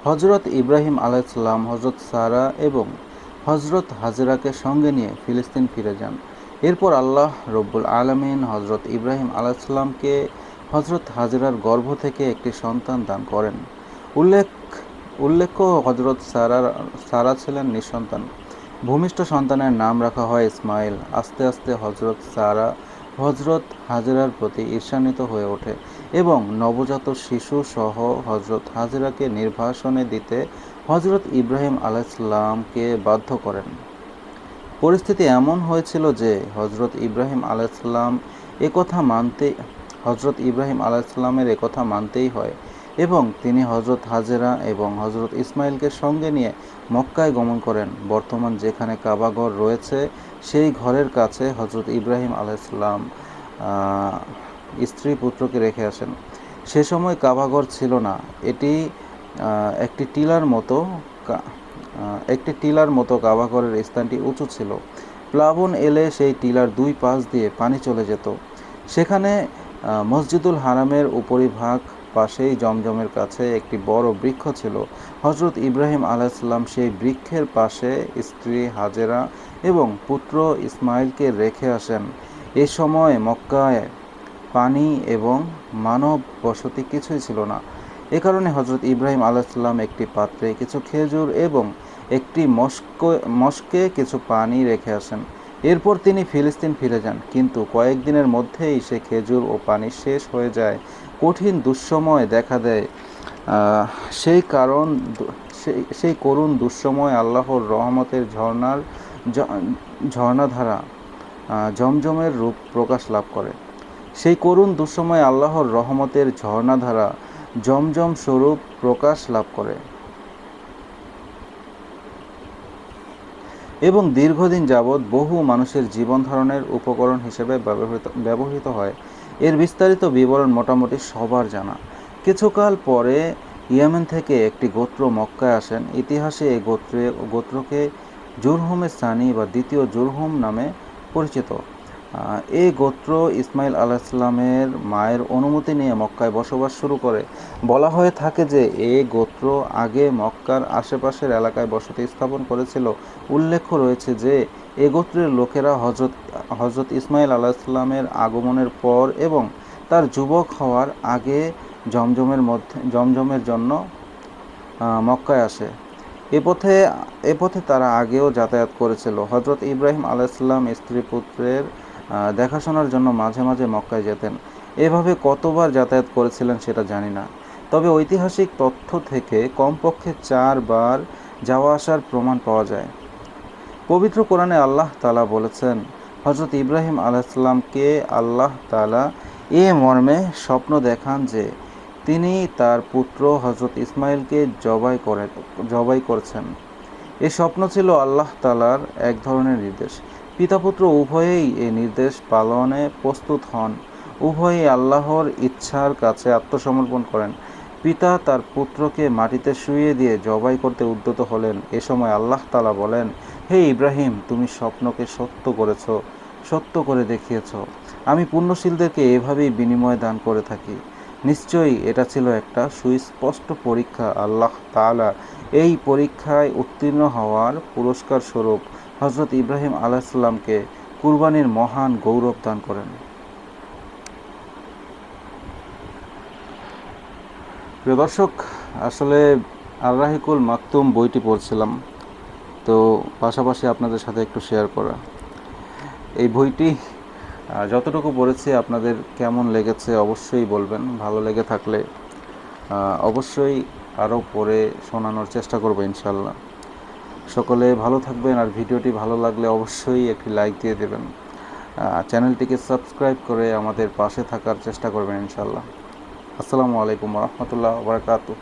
হজরত ইব্রাহিম আলাইহিসসালাম হজরত সারা এবং হজরত হাজেরাকে সঙ্গে নিয়ে ফিলিস্তিন ফিরে যান। এরপর আল্লাহ রব্বুল আলামিন হজরত ইব্রাহিম আলাইহিসসালামকে হজরত হাজেরার গর্ভ থেকে একটি সন্তান দান করেন। উল্লেখ্য হজরত সারা ছিলেন নিঃসন্তান। ভূমিষ্ঠ সন্তানের নাম রাখা হয় ইসমাইল। আস্তে আস্তে হজরত সারা হজরত হাজেরার প্রতি ঈর্ষান্বিত হয়ে ওঠে এবং নবজাত শিশু সহ হজরত হাজেরাকে নির্বাসনে দিতে হজরত ইব্রাহিম আলাইহিসসালামকে বাধ্য করেন। পরিস্থিতি এমন হয়েছিল যে হজরত ইব্রাহিম আলাইহিসসালামের একথা মানতেই হয় এবং তিনি হজরত হাজেরা এবং হজরত ইসমাইলকে সঙ্গে নিয়ে মক্কায় গমন করেন। বর্তমান যেখানে কাবাঘর রয়েছে সেই ঘরের কাছে হজরত ইব্রাহিম আলাইহিসসালাম স্ত্রী পুত্রকে রেখে আসেন। সে সময় কাবাঘর ছিল না, এটি একটি টিলার মতো কাবাঘরের স্থানটি উঁচু ছিল। প্লাবন এলে সেই টিলার দুই পাশ দিয়ে পানি চলে যেত। সেখানে মসজিদুল হারামের উপরিভাগ পাশেই জমজমের কাছে একটি বড় বৃক্ষ ছিল। হজরত ইব্রাহিম আলাইহিসসালাম সেই বৃক্ষের পাশে স্ত্রী হাজেরা এবং পুত্র ইসমাইলকে রেখে আসেন। এ সময় মক্কায় পানি এবং মানব বসতি কিছুই ছিল না। এ কারণে হজরত ইব্রাহিম আলাইহিসসালাম একটি পাত্রে কিছু খেজুর এবং একটি মশকে কিছু পানি রেখে আসেন। এরপর তিনি ফিলিস্তিন ফিরে যান, কিন্তু কয়েকদিনের মধ্যেই সে খেজুর ও পানি শেষ হয়ে যায়। কঠিন দুঃসময় দেখা দেয়। সেই করুণ দুঃসময় আল্লাহর রহমতের ঝর্ণাধারা জমজমের রূপ প্রকাশ লাভ করে। সেই করুণ দুঃসময় আল্লাহর রহমতের ঝর্ণাধারা জমজম স্বরূপ প্রকাশ লাভ করে এবং দীর্ঘদিন যাবৎ বহু মানুষের জীবন ধারণের উপকরণ হিসেবে ব্যবহৃত হয়। এর বিস্তারিত বিবরণ মোটামুটি সবার জানা। কিছুকাল পরে ইয়েমেন থেকে একটি গোত্র মক্কায় আসেন। ইতিহাসে এই গোত্রকে জুরহুমে সানি বা দ্বিতীয় জুরহুম নামে পরিচিত। এই গোত্র ইসমাইল আলাইহিসসালামের মায়ের অনুমতি নিয়ে মক্কায় বসবাস শুরু করে। বলা হয়ে থাকে যে এই গোত্র আগে মক্কার আশেপাশের এলাকায় বসতি স্থাপন করেছিল। উল্লেখ্য রয়েছে যে এ গোত্রের লোকেরা হজরত ইসমাইল আলাইহিসসালামের আগমনের পর এবং তার যুবক হওয়ার আগে জমজমের জন্য মক্কায় আসে। এ পথে তারা আগেও যাতায়াত করেছিল। হজরত ইব্রাহিম আলাইহিসসালাম স্ত্রী পুত্রের দেখাশোনার জন্য মাঝে মাঝে মক্কায় যেতেন। এভাবে কতবার যাতায়াত করেছিলেন সেটা জানি না, তবে ঐতিহাসিক তথ্য থেকে কমপক্ষে 4 বার যাওয়া আসার প্রমাণ পাওয়া যায়। পবিত্র কোরআনে আল্লাহ তাআলা বলেছেন, হজরত ইব্রাহিম আলাইহিসসালামকে আল্লাহ তাআলা এ মর্মে স্বপ্ন দেখান যে তিনি তার পুত্র হজরত ইসমাইলকে জবাই করছেন। এ স্বপ্ন ছিল আল্লাহ তাআলার এক ধরনের নির্দেশ। পিতা পুত্র উভয়েই এই নির্দেশ পালনে প্রস্তুত হন। উভয়েই আল্লাহর ইচ্ছার কাছে আত্মসমর্পণ করেন। পিতা তার পুত্রকে মাটিতে শুইয়ে দিয়ে জবাই করতে উদ্যত হলেন। এ সময় আল্লাহ তাআলা বলেন, হে ইব্রাহিম, তুমি স্বপ্নকে সত্য করে দেখিয়েছ। আমি পুণ্যশীলদেরকে এভাবেই বিনিময় দান করে থাকি। নিশ্চয়ই এটা ছিল একটা সুস্পষ্ট পরীক্ষা। আল্লাহ তাআলা এই পরীক্ষায় উত্তীর্ণ হওয়ার পুরস্কার স্বরূপ হজরত ইব্রাহিম আলাইহিসসালামকে কুরবানির মহান গৌরব দান করেন। প্রিয় দর্শক, আসলে আর রাহিকুল মাকতুম বইটি পড়ছিলাম, তো পাশাপাশি আপনাদের সাথে একটু শেয়ার করা। এই বইটি যতটুকু পড়েছি আপনাদের কেমন লেগেছে অবশ্যই বলবেন। ভালো লেগে থাকলে অবশ্যই আরও পড়ে শোনানোর চেষ্টা করব ইনশাল্লাহ। সকলে ভালো থাকবেন, আর ভিডিওটি ভালো লাগলে অবশ্যই একটি লাইক দিয়ে দেবেন। চ্যানেলটিকে সাবস্ক্রাইব করে আমাদের পাশে থাকার চেষ্টা করবেন ইনশাল্লাহ। আসসালামু আলাইকুম ওয়া রাহমাতুল্লাহি ওয়া বারাকাতুহু।